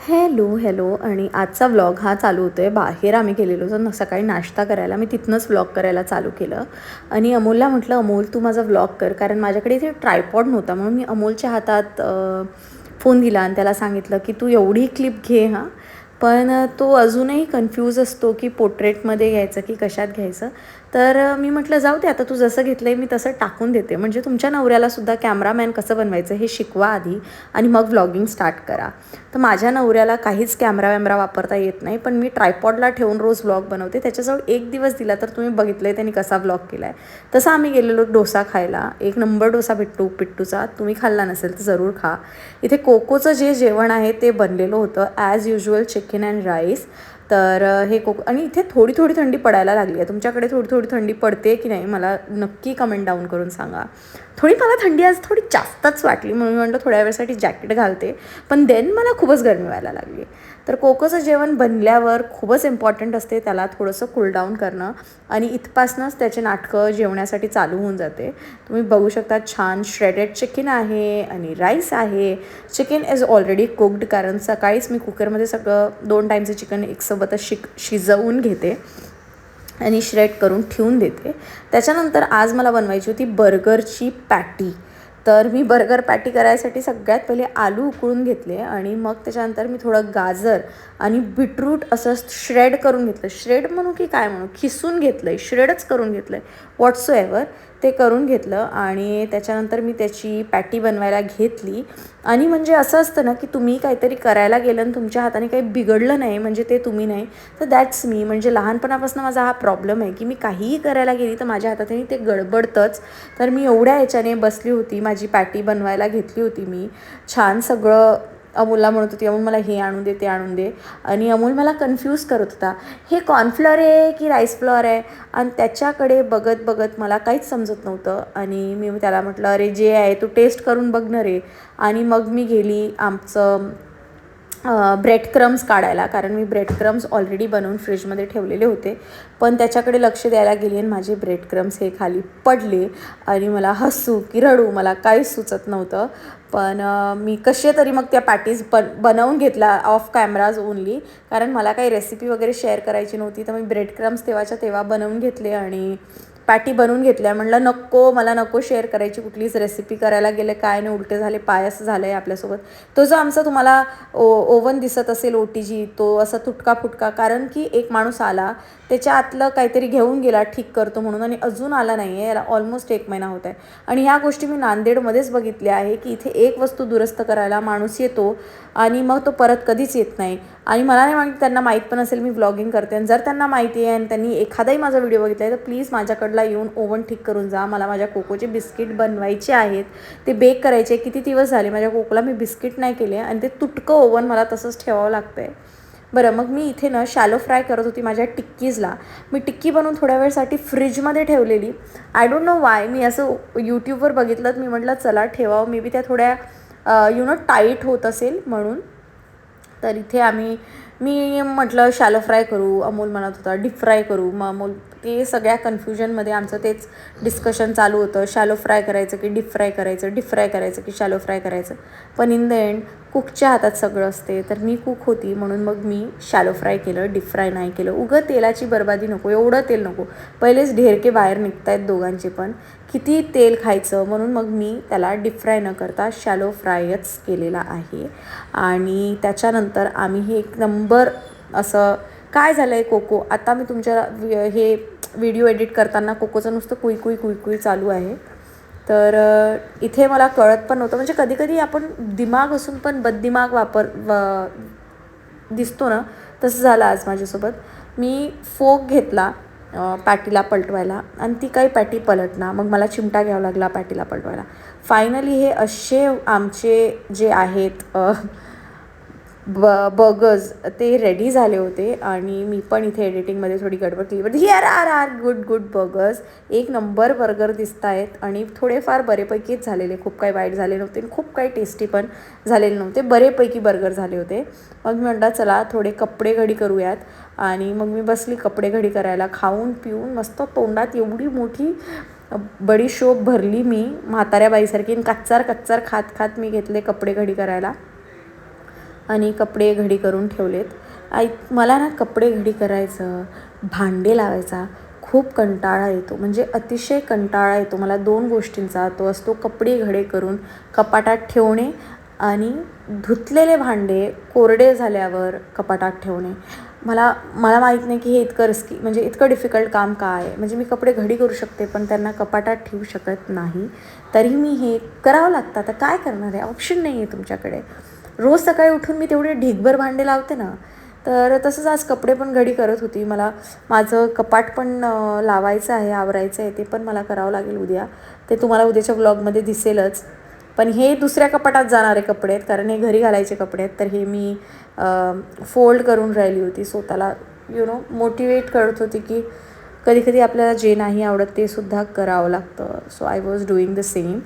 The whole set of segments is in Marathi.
हॅलो आणि आजचा व्लॉग हा चालू होतो आहे. बाहेर आम्ही गेलेलो होतो सकाळी नाश्ता करायला. मी तिथनंच व्लॉग करायला चालू केलं आणि अमोलला म्हटलं, अमोल तू माझा व्लॉग कर, कारण माझ्याकडे इथे ट्रायपॉड नव्हता. म्हणून मी अमोलच्या हातात फोन दिला आणि त्याला सांगितलं की तू एवढी क्लिप घे हां. पण तो अजूनही कन्फ्यूज असतो की पोर्ट्रेटमध्ये घ्यायचं की कशात घ्यायचं. तर मी म्हटलं जाऊ दे, आता तू जसं घेतलं आहे मी तसं टाकून देते. म्हणजे तुमच्या नवऱ्यालासुद्धा कॅमेरामॅन कसं बनवायचं हे शिकवा आधी आणि मग व्लॉगिंग स्टार्ट करा. तर माझ्या नवऱ्याला काहीच कॅमेरा वापरता येत नाही, पण मी ट्रायपॉडला ठेवून रोज व्लॉग बनवते. त्याच्याजवळ एक दिवस दिला तर तुम्ही बघितलं आहे त्यांनी कसा व्लॉग केला आहे. तसं आम्ही गेलेलो डोसा खायला. एक नंबर डोसा भेटतो पिट्टूचा. तुम्ही खाल्ला नसेल तर जरूर खा. इथे कोकोचं जे जेवण आहे ते बनलेलं होतं as usual, chicken and rice. तर हे कोको, आणि इथे थोडी थोडी थंडी पडायला लागली आहे. तुमच्याकडे थोडी थोडी थंडी पडते की नाही मला नक्की कमेंट डाऊन करून सांगा. मला थंडी आज थोडी जास्तच वाटली, म्हणून म्हटलं थोड्या वेळेसाठी जॅकेट घालते. पण देन मला खूपच गरमी व्हायला लागली. तर कोकोचं जेवण बनल्यावर खूपच इम्पॉर्टंट असते त्याला थोडंसं कूलडाऊन करणं, आणि इथपासूनच त्याचे नाटकं जेवण्यासाठी चालू होऊन जाते. तुम्ही बघू शकता छान श्रेडेड चिकन आहे आणि राईस आहे. चिकन इज ऑलरेडी कुक्ड, कारण सकाळीच मी कुकरमध्ये सगळं 2 टाईमचं चिकन एकसोबतच शिजवून घेते आणि श्रेड करून ठेवून देते. त्याच्यानंतर आज मला बनवायची होती बर्गरची पॅटी. तर मी बर्गर पॅटी करायसाठी सगळ्यात पहिले आलू उकळून घेतले आणि मग त्याच्यानंतर मी थोडं गाजर आणि बीटरूट असं श्रेड करून घेतलं. श्रेड म्हणू की काय म्हणू, खिसून घेतलं आहे, श्रेडच करून घेतलं आहे, व्हॉट्सो एव्हर ते करून घेतलं. आणि त्याच्यानंतर मी त्याची पॅटी बनवायला घेतली. आणि म्हणजे असं असतं ना की तुम्ही काहीतरी करायला गेलं आणि तुमच्या हाताने काही बिघडलं नाही म्हणजे ते तुम्ही नाही, तर दॅट्स मी. म्हणजे लहानपणापासून माझा हा प्रॉब्लेम आहे की मी काहीही करायला गेली तर माझ्या हाताने ते गडबडतंच. तर मी एवढ्या याच्याने बसली होती, माझी पॅटी बनवायला घेतली होती मी छान सगळं. अमोलला म्हणत होती, अमोल मला हे आणून दे, ते आणून दे. आणि अमोल मला कन्फ्यूज करत होता, हे कॉर्नफ्लॉवर आहे की राईस फ्लॉवर आहे. आणि त्याच्याकडे बघत बघत मला काहीच समजत नव्हतं. आणि मी त्याला म्हटलं, अरे जे आहे तू टेस्ट करून बघ ना रे. आणि मग मी गेली आमचं ब्रेड क्रम्स काढायला, कारण मी ब्रेड क्रम्स ऑलरेडी बनवून फ्रीजमध्ये ठेवलेले होते. पण त्याच्याकडे लक्ष द्यायला गेली आणि माझे ब्रेड क्रम्स हे खाली पडले आणि मला हसू की रडू मला काहीच सुचत नव्हतं. पण मी कसे तरी मग त्या पॅटीज बनवून घेतला ऑफ कॅमेराज ओनली, कारण मला काही रेसिपी वगैरे शेअर करायची नव्हती. तर मी ब्रेड क्रम्स तेव्हाच्या तेव्हा बनवून घेतले आणि पॅटी बनवून घेतल्या. म्हटलं नको, मला नको शेअर करायची कुठलीच रेसिपी. करायला गेले काय नाही उलटे झाले, पायस झालं आहे आपल्यासोबत. तो जो आमचा तुम्हाला ओव्हन दिसत असेल OTG, तो असा तुटका फुटका, कारण की एक माणूस आला त्याच्या आतलं काहीतरी घेऊन गेला ठीक करतो म्हणून, आणि अजून आला नाही आहे. याला ऑलमोस्ट 1 महिना होत आहे. आणि ह्या गोष्टी मी नांदेडमध्येच बघितल्या आहे की इथे एक वस्तू दुरुस्त करायला माणूस येतो आणि मग तो परत कधीच येत नाही. आणि मला नाही माहिती त्यांना माहीत पण असेल मी व्लॉगिंग करते, आणि जर त्यांना माहिती आहे आणि त्यांनी एखादाही माझा व्हिडिओ बघितला आहे तर प्लीज माझ्याकडला येऊन ओव्हन ठीक करून जा. मला माझ्या कोकोचे बिस्किट बनवायचे आहेत, ते बेक करायचे. किती दिवस झाले माझ्या कोकोला मी बिस्किट नाही केले आणि ते तुटकं ओव्हन मला तसंच ठेवावं लागतं आहे. बरं, मग मी इथे ना शॅलो फ्राय करत होती माझ्या टिक्कीजला. मी टिक्की बनवून थोड्या वेळसाठी फ्रीजमध्ये ठेवलेली. आय डोंट नो वाय, मी असं यूट्यूबवर बघितलं, मी म्हटलं चला ठेवावं, मे बी त्या थोड्या टाईट होत असेल म्हणून. तर इथे मी म्हटलं शॅलो फ्राय करू, अमोल म्हणत होता डीप फ्राय करू. मग अमोल ते सगळ्या कन्फ्युजनमध्ये आमचं तेच डिस्कशन चालू होतं, शॅलो फ्राय करायचं की डीप फ्राय करायचं, डीप फ्राय करायचं की शॅलो फ्राय करायचं. पण इन द एंड कुकच्या हातात सगळं असते. तर मी कुक होती म्हणून मग मी शॅलो फ्राय केलं, डीप फ्राय नाही केलं. उगं तेलाची बरबादी नको, एवढं तेल नको. पहिलेच ढेरके बाहेर निघत आहेत दोघांचे पण, किती तेल खायचं, म्हणून मग मी त्याला डीप फ्राय न करता शॅलो फ्रायच केलेला आहे. आणि त्याच्यानंतर आम्ही हे 1 नंबर असं काय झालं आहे कोको, आता मी तुमच्या हे व्हिडिओ एडिट करताना कोकोचं नुसतं कुई चालू आहे. तर इथे मला कळत पण नव्हतं, म्हणजे कधीकधी आपण दिमाग असून पण बददिमाग दिसतो ना, तसं झालं आज माझ्यासोबत. मी फोक घेतला पॅटीला पलटवायला आणि ती काही पॅटी पलटना. मग मला चिमटा घ्यावा लागला पॅटीला पलटवायला. फायनली हे असे आमचे जे आहेत बर्गर्स ते रेडी झाले होते. आणि मी पण इथे एडिटिंगमध्ये थोडी गडबड केली, but here are good burgers. 1 number burger दिसत आहेत आणि थोडेफार बरेपैकीच झालेले, खूप काही वाईट झाले नव्हते आणि खूप काही टेस्टी पण झालेले नव्हते, बरेपैकी बर्गर झाले होते. मग मी म्हटलं चला थोडे कपडे घडी करूयात. आणि मग मी बसली कपडे घडी करायला. खाऊन पिऊन मस्त तोंडात एवढी मोठी बडीशोप भरली मी म्हाताऱ्या बाईसारखी, कच्चार खात मी घेतले कपडे घडी करायला. आणि कपडे घडी करून ठेवलेत. मला ना कपडे घडी करायचं, भांडे लावायचा खूप कंटाळा येतो, म्हणजे अतिशय कंटाळा येतो मला 2 गोष्टींचा. तो असतो कपडे घडी करून कपाटात ठेवणे आणि धुतलेले भांडे कोरडे झाल्यावर कपाटात ठेवणे. मला माहीत नाही की हे इतकं म्हणजे इतकं डिफिकल्ट काम काय आहे. म्हणजे मी कपडे घडी करू शकते पण त्यांना कपाटात ठेवू शकत नाही, तरी मी हे करावं लागतं. आता काय करणार आहे, ऑप्शन नाही आहे तुमच्याकडे. रोज सकाळी उठून मी तेवढे ढीगभर भांडे लावते ना. तर तसंच आज कपडे पण घडी करत होती. मला माझं कपाट पण लावायचं आहे, आवरायचं आहे, ते पण मला करावं लागेल उद्या. ते तुम्हाला उद्याच्या व्लॉगमध्ये दिसेलच. पण हे दुसऱ्या कपाटात जाणारे कपडे आहेत, कारण हे घरी घालायचे कपडे आहेत. तर हे मी फोल्ड करून राहिली होती, स्वतःला मोटिवेट करत होती की कधी कधी आपल्याला जे नाही आवडत ते सुद्धा करावं लागतं. So I was doing the same.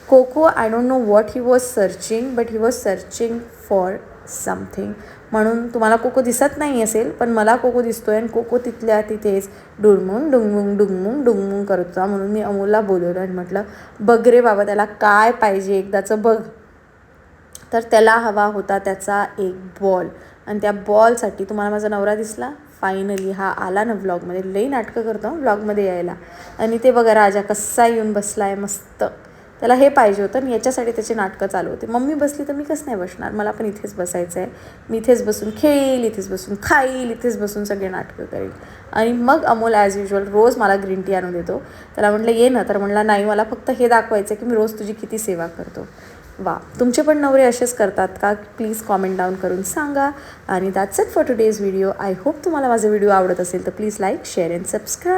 Coco, I don't know what he was searching, but he was searching for something. म्हणून तुम्हाला कोको दिसत नाही असेल, पण मला कोको दिसतोय आणि कोको तिथल्या तिथेच डुंगमुंग डुंगमुंग डुंगमुंग डुंगमुंग करत होता. म्हणून मी अमोलला बोलवलं आणि म्हटलं, बघ रे बाबा, त्याला काय पाहिजे एकदाचं बघ. तर त्याला हवा होता त्याचा एक बॉल, आणि त्या बॉलसाठी तुम्हाला माझा नवरा दिसला. फायनली हा आला ना व्लॉगमध्ये. लई नाटकं करतो व्लॉगमध्ये यायला. आणि ते बघा राजा कसा येऊन बसला आहे मस्त. त्याला हे पाहिजे होतं आणि याच्यासाठी त्याची नाटकं चालू होती. मम्मी बसली तर मी कसं नाही बसणार, मला पण इथेच बसायचं आहे. मी इथेच बसून खेळेल, इथेच बसून खाईल, इथेच बसून सगळे नाटकं करेल. आणि मग अमोल ॲज युजल रोज मला ग्रीन टी आणून देतो. त्याला म्हटलं ये ना, तर म्हणला नाही, मला फक्त हे दाखवायचं की मी रोज तुझी किती सेवा करतो. वा, तुमचे पण नवरे असेच करतात का? प्लीज कॉमेंट डाऊन करून सांगा. आणि that's it for today's video. I hope तुम्हाला माझा व्हिडिओ आवडत असेल तर please like, share and subscribe.